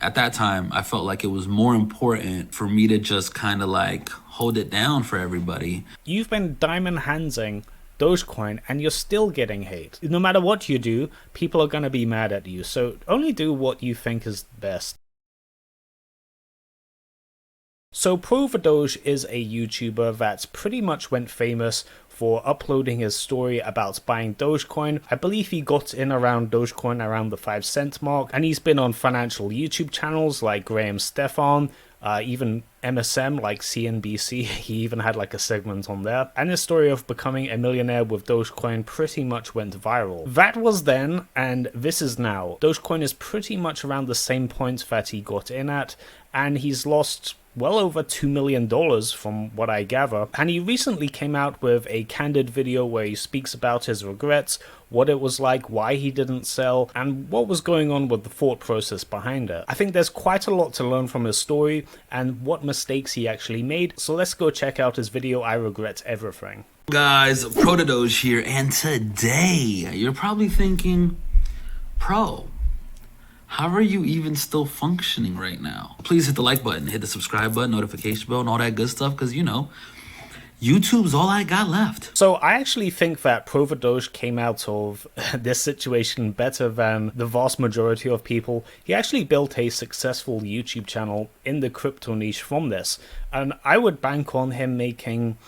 At that time, I felt like it was more important for me to just kind of like hold it down for everybody. You've been diamond handsing Dogecoin and you're still getting hate. No matter what you do, people are going to be mad at you. So only do what you think is best. So Doge is a YouTuber that's pretty much went famous for uploading his story about buying Dogecoin. I believe he got in around Dogecoin around the 5 cent mark, and he's been on financial YouTube channels like Graham Stefan, even MSM like CNBC. He even had like a segment on there, and his story of becoming a millionaire with Dogecoin pretty much went viral. That was then, and this is now. Dogecoin is pretty much around the same point that he got in at, and he's lost well over $2 million from what I gather. And he recently came out with a candid video where he speaks about his regrets, what it was like, why he didn't sell, and what was going on with the thought process behind it. I think there's quite a lot to learn from his story and what mistakes he actually made. So let's go check out his video, I Regret Everything. Guys, Doge here, and today you're probably thinking, Pro, how are you even still functioning right now? Please hit the like button, hit the subscribe button, notification bell, and all that good stuff, because you know, YouTube's all I got left. So I actually think that Doge came out of this situation better than the vast majority of people. He actually built a successful YouTube channel in the crypto niche from this, and I would bank on him making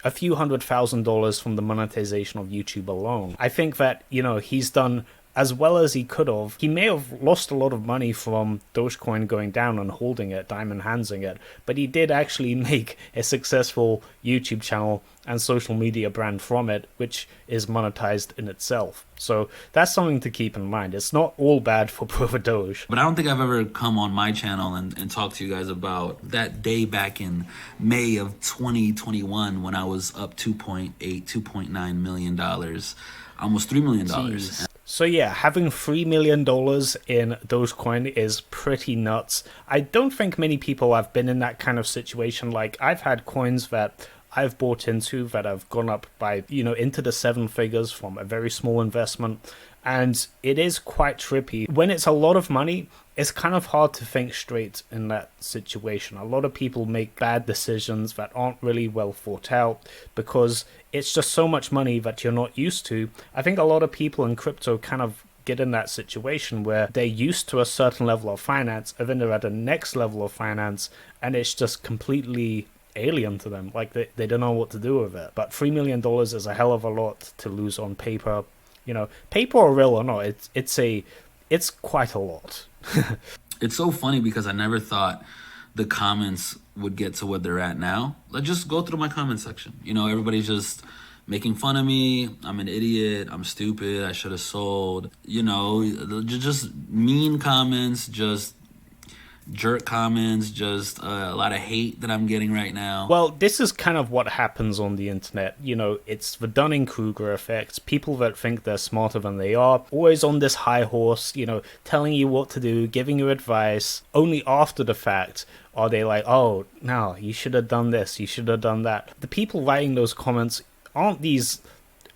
a few $100,000 from the monetization of YouTube alone. I think that, you know, he's done as well as he could have. He may have lost a lot of money from Dogecoin going down and holding it, diamond handsing it, but he did actually make a successful YouTube channel and social media brand from it, which is monetized in itself. So that's something to keep in mind. It's not all bad for Doge. But I don't think I've ever come on my channel and talked to you guys about that day back in May of 2021 when I was up $2.9 million, almost $3 million. Jeez. So yeah, having $3 million in Dogecoin is pretty nuts. I don't think many people have been in that kind of situation. Like, I've had coins that I've bought into that have gone up by, you know, into the 7 figures from a very small investment. And it is quite trippy. When it's a lot of money, it's kind of hard to think straight in that situation. A lot of people make bad decisions that aren't really well thought out because it's just so much money that you're not used to. I think a lot of people in crypto kind of get in that situation where they're used to a certain level of finance and then they're at the next level of finance and it's just completely alien to them. Like they don't know what to do with it. But $3 million is a hell of a lot to lose on paper. You know, paper or real or not, it's quite a lot. It's so funny because I never thought the comments would get to what they're at now. Let's just go through my comment section. You know, everybody's just making fun of me. I'm an idiot. I'm stupid. I should have sold. You know, just mean comments, just jerk comments, just a lot of hate that I'm getting right now. Well, this is kind of what happens on the internet. You know, it's the Dunning-Kruger effect. People that think they're smarter than they are, always on this high horse, you know, telling you what to do, giving you advice. Only after the fact are they like, oh, no, you should have done this, you should have done that. The people writing those comments aren't these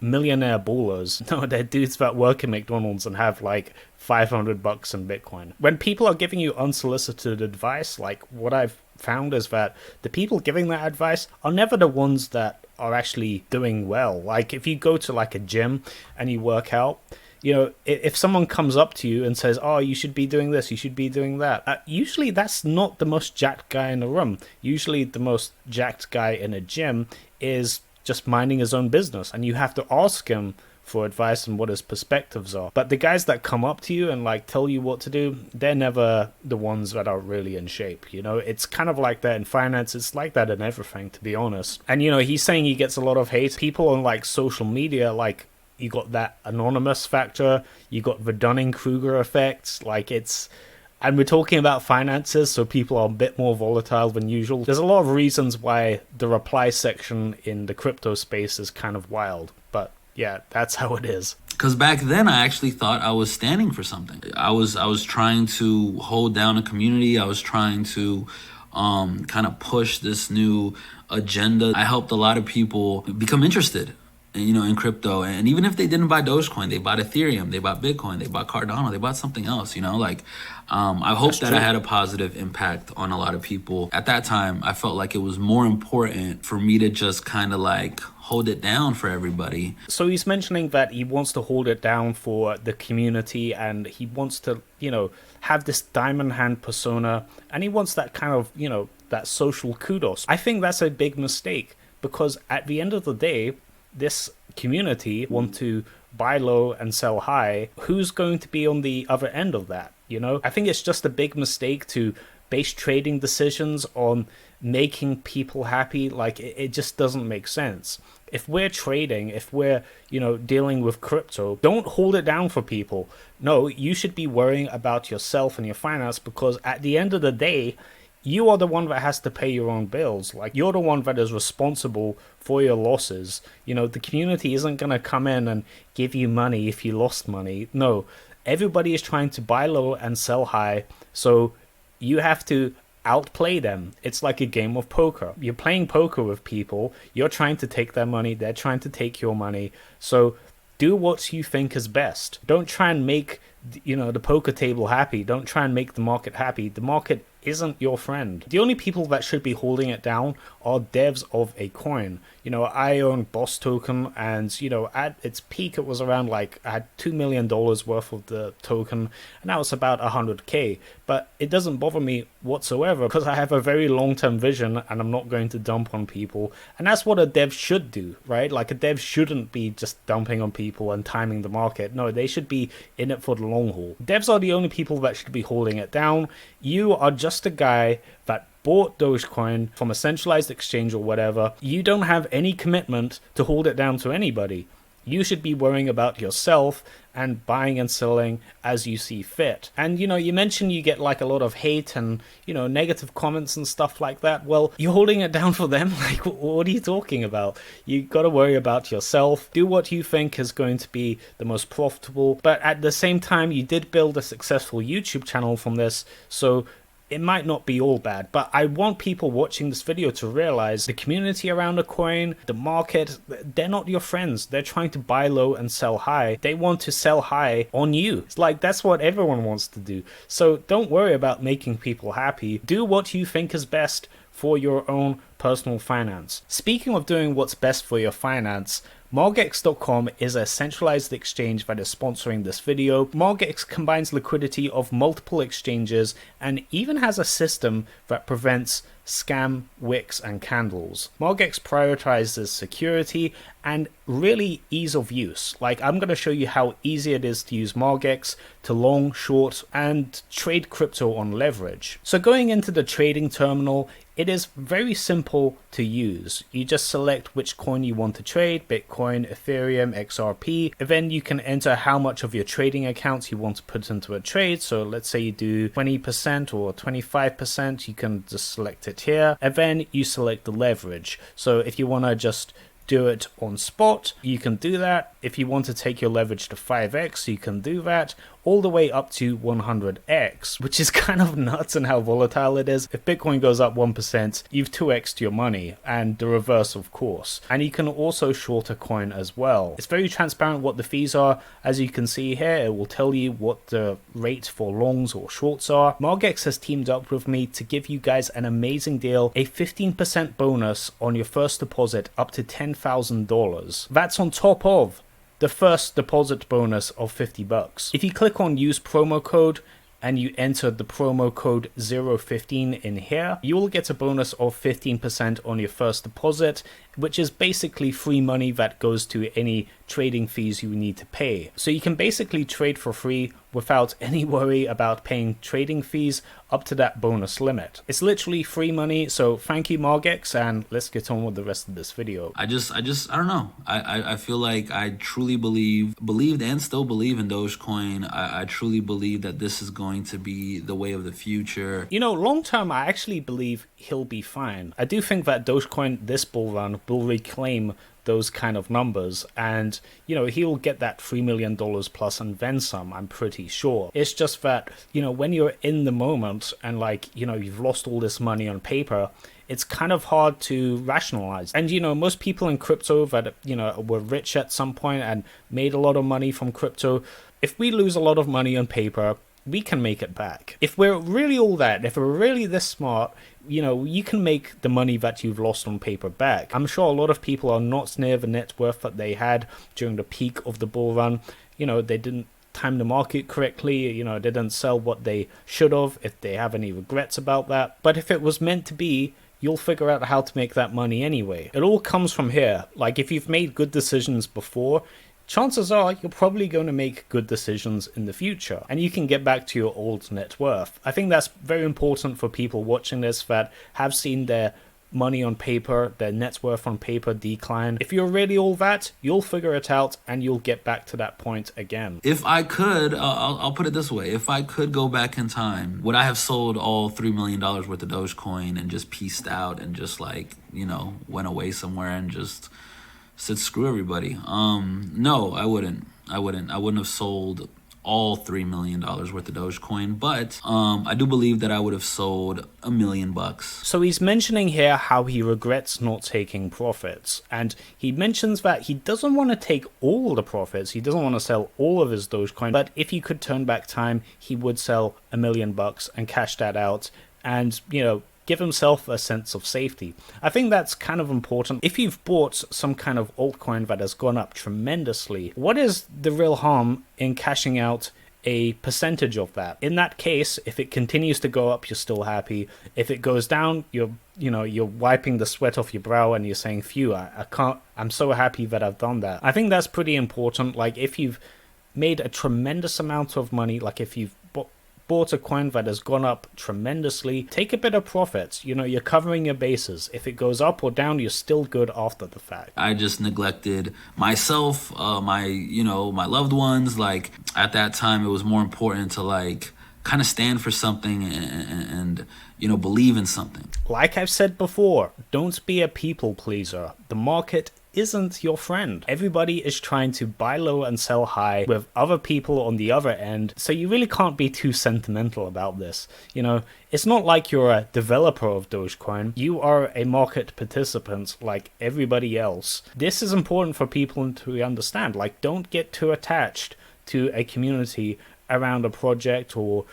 millionaire ballers. No, they're dudes that work in McDonald's and have like $500 in Bitcoin. When people are giving you unsolicited advice, like what I've found is that the people giving that advice are never the ones that are actually doing well. Like if you go to like a gym and you work out, you know, if someone comes up to you and says, oh, you should be doing this, you should be doing that, usually that's not the most jacked guy in the room. Usually the most jacked guy in a gym is just minding his own business, and you have to ask him for advice on what his perspectives are. But the guys that come up to you and like tell you what to do, they're never the ones that are really in shape. You know, it's kind of like that in finance. It's like that in everything, to be honest. And you know, he's saying he gets a lot of hate. People on like social media, like you got that anonymous factor, you got the Dunning-Kruger effect. Like it's, and we're talking about finances, so people are a bit more volatile than usual. There's a lot of reasons why the reply section in the crypto space is kind of wild, but yeah, that's how it is. Because back then I actually thought I was standing for something. I was trying to hold down a community. I was trying to kind of push this new agenda. I helped a lot of people become interested in crypto. And even if they didn't buy Dogecoin, they bought Ethereum, they bought Bitcoin, they bought Cardano, they bought something else, like I hope that I had a positive impact on a lot of people. At that time, I felt like it was more important for me to just kind of like hold it down for everybody. So he's mentioning that he wants to hold it down for the community, and he wants to, have this diamond hand persona, and he wants that kind of, that social kudos. I think that's a big mistake, because at the end of the day, this community want to buy low and sell high. Who's going to be on the other end of that? I think it's just a big mistake to base trading decisions on making people happy. Like, it just doesn't make sense. If we're trading, if we're, dealing with crypto, don't hold it down for people. No, you should be worrying about yourself and your finance, because at the end of the day, you are the one that has to pay your own bills. Like, you're the one that is responsible for your losses. The community isn't going to come in and give you money if you lost money. No, everybody is trying to buy low and sell high. So you have to outplay them. It's like a game of poker. You're playing poker with people. You're trying to take their money. They're trying to take your money. So do what you think is best. Don't try and make the poker table happy. Don't try and make the market happy. The market isn't your friend. The only people that should be holding it down are devs of a coin. I own Boss Token, and at its peak it was around I had $2 million worth of the token, and now it's about 100k. But it doesn't bother me whatsoever, because I have a very long-term vision and I'm not going to dump on people. And that's what a dev should do, right? Like, a dev shouldn't be just dumping on people and timing the market. No, they should be in it for the long haul. Devs are the only people that should be holding it down. You are just a guy that bought Dogecoin from a centralized exchange or whatever. You don't have any commitment to hold it down to anybody. You should be worrying about yourself and buying and selling as you see fit. And you mentioned you get a lot of hate and negative comments and stuff like that. Well, you're holding it down for them. Like, what are you talking about? You got to worry about yourself. Do what you think is going to be the most profitable. But at the same time, you did build a successful YouTube channel from this, so it might not be all bad. But I want people watching this video to realize the community around a coin, the market, they're not your friends. They're trying to buy low and sell high. They want to sell high on you. It's like, that's what everyone wants to do. So don't worry about making people happy. Do what you think is best for your own personal finance. Speaking of doing what's best for your finance, Margex.com is a centralized exchange that is sponsoring this video. Margex combines liquidity of multiple exchanges and even has a system that prevents scam, wicks, and candles. Margex prioritizes security and really ease of use. Like, I'm going to show you how easy it is to use Margex to long, short, and trade crypto on leverage. So going into the trading terminal, it is very simple to use. You just select which coin you want to trade, Bitcoin, Ethereum, XRP, and then you can enter how much of your trading accounts you want to put into a trade. So let's say you do 20% or 25%, you can just select it here, and then you select the leverage. So if you want to just do it on spot, you can do that. If you want to take your leverage to 5x, you can do that, all the way up to 100x, which is kind of nuts in how volatile it is. If Bitcoin goes up 1%, you've 2x'd your money, and the reverse, of course. And you can also short a coin as well. It's very transparent what the fees are. As you can see here, it will tell you what the rate for longs or shorts are. Margex has teamed up with me to give you guys an amazing deal, a 15% bonus on your first deposit up to $10,000. That's on top of the first deposit bonus of $50. If you click on use promo code and you enter the promo code 015 in here, you will get a bonus of 15% on your first deposit, which is basically free money that goes to any trading fees you need to pay. So you can basically trade for free without any worry about paying trading fees up to that bonus limit. It's literally free money. So thank you, Margex, and let's get on with the rest of this video. I don't know. I feel like I truly believed and still believe in Dogecoin. I truly believe that this is going to be the way of the future. Long term, I actually believe he'll be fine. I do think that Dogecoin this bull run will reclaim those kind of numbers, and he'll get that $3 million plus and then some, I'm pretty sure. It's just that when you're in the moment and you've lost all this money on paper, it's kind of hard to rationalize. And most people in crypto that were rich at some point and made a lot of money from crypto, if we lose a lot of money on paper, we can make it back. If we're really all that, if we're really this smart, you can make the money that you've lost on paper back. I'm sure a lot of people are not near the net worth that they had during the peak of the bull run. They didn't time the market correctly, they didn't sell what they should have, if they have any regrets about that. But if it was meant to be, you'll figure out how to make that money anyway. It all comes from here. Like, if you've made good decisions before, chances are you're probably going to make good decisions in the future, and you can get back to your old net worth. I think that's very important for people watching this that have seen their money on paper, their net worth on paper decline. If you're really all that, you'll figure it out and you'll get back to that point again. If I could, I'll put it this way. If I could go back in time, would I have sold all $3 million worth of Dogecoin and just pieced out and just went away somewhere and just said screw everybody? No, I wouldn't. I wouldn't have sold all $3 million worth of Dogecoin, but I do believe that I would have sold $1 million. So he's mentioning here how he regrets not taking profits, and he mentions that he doesn't want to take all the profits, he doesn't want to sell all of his Dogecoin, but if he could turn back time, he would sell $1 million and cash that out, and give himself a sense of safety. I think that's kind of important. If you've bought some kind of altcoin that has gone up tremendously, what is the real harm in cashing out a percentage of that? In that case, if it continues to go up, you're still happy. If it goes down, you're wiping the sweat off your brow and you're saying, phew, I'm so happy that I've done that. I think that's pretty important. Like, if you've made a tremendous amount of money, like if you've bought a coin that has gone up tremendously, take a bit of profits. You're covering your bases. If it goes up or down, you're still good after the fact. I just neglected myself, my loved ones. Like, at that time, it was more important to kind of stand for something and believe in something. Like I've said before, don't be a people pleaser. The market isn't your friend. Everybody is trying to buy low and sell high with other people on the other end, so you really can't be too sentimental about this. It's not like you're a developer of Dogecoin. You are a market participant like everybody else. This is important for people to understand. Don't get too attached to a community around a project or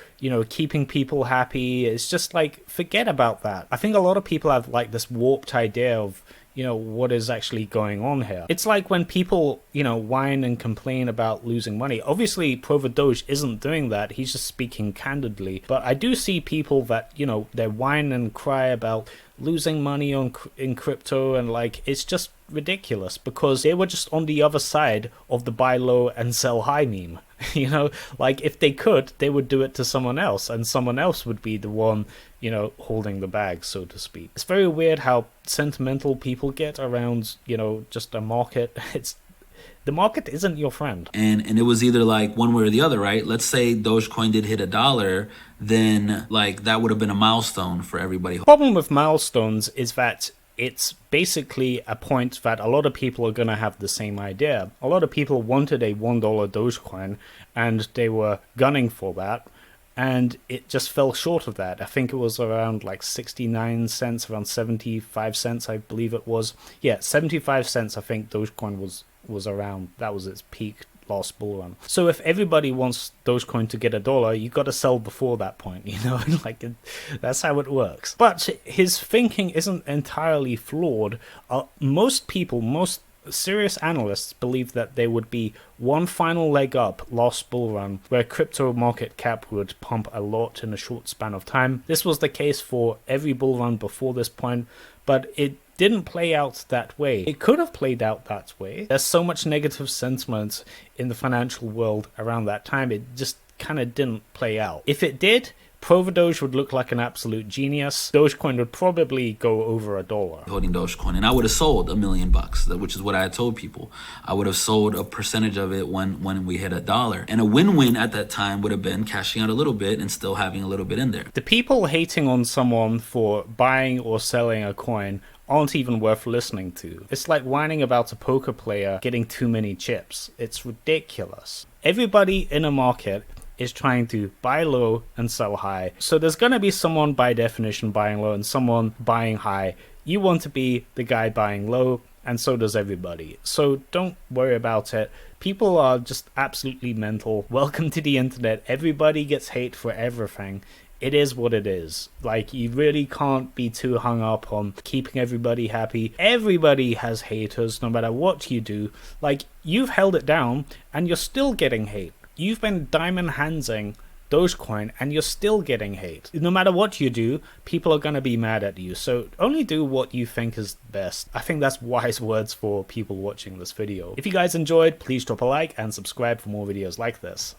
keeping people happy. It's just forget about that. I think a lot of people have this warped idea of what is actually going on here. It's like when people, whine and complain about losing money. Obviously, Provo Doge isn't doing that. He's just speaking candidly. But I do see people that, they whine and cry about losing money in crypto, and it's just ridiculous because they were just on the other side of the buy low and sell high meme. If they could, they would do it to someone else, and someone else would be the one, holding the bag, so to speak. It's very weird how sentimental people get around, just a market. The market isn't your friend. And it was either one way or the other, right? Let's say Dogecoin did hit $1, then that would have been a milestone for everybody. The problem with milestones is that it's basically a point that a lot of people are going to have the same idea. A lot of people wanted a $1 Dogecoin and they were gunning for that, and it just fell short of that. I think it was around 69 cents, around 75 cents, I believe it was. Yeah, 75 cents I think Dogecoin was around. That was its peak last bull run. So if everybody wants Dogecoin to get $1, you got to sell before that point, that's how it works. But his thinking isn't entirely flawed. Most serious analysts believe that there would be one final leg up last bull run where crypto market cap would pump a lot in a short span of time. This was the case for every bull run before this point, but it didn't play out that way. It could have played out that way. There's so much negative sentiment in the financial world around that time, it just kind of didn't play out. If it did, Provo Doge would look like an absolute genius. Dogecoin would probably go over $1. Holding Dogecoin, and I would have sold $1 million, which is what I had told people. I would have sold a percentage of it when we hit $1. And a win-win at that time would have been cashing out a little bit and still having a little bit in there. The people hating on someone for buying or selling a coin aren't even worth listening to. It's like whining about a poker player getting too many chips. It's ridiculous. Everybody in a market is trying to buy low and sell high. So there's going to be someone by definition buying low and someone buying high. You want to be the guy buying low, and so does everybody. So don't worry about it. People are just absolutely mental. Welcome to the internet. Everybody gets hate for everything. It is what it is. Like, you really can't be too hung up on keeping everybody happy. Everybody has haters no matter what you do. Like, you've held it down and you're still getting hate. You've been diamond handsing Dogecoin and you're still getting hate. No matter what you do, people are going to be mad at you. So only do what you think is best. I think that's wise words for people watching this video. If you guys enjoyed, please drop a like and subscribe for more videos like this.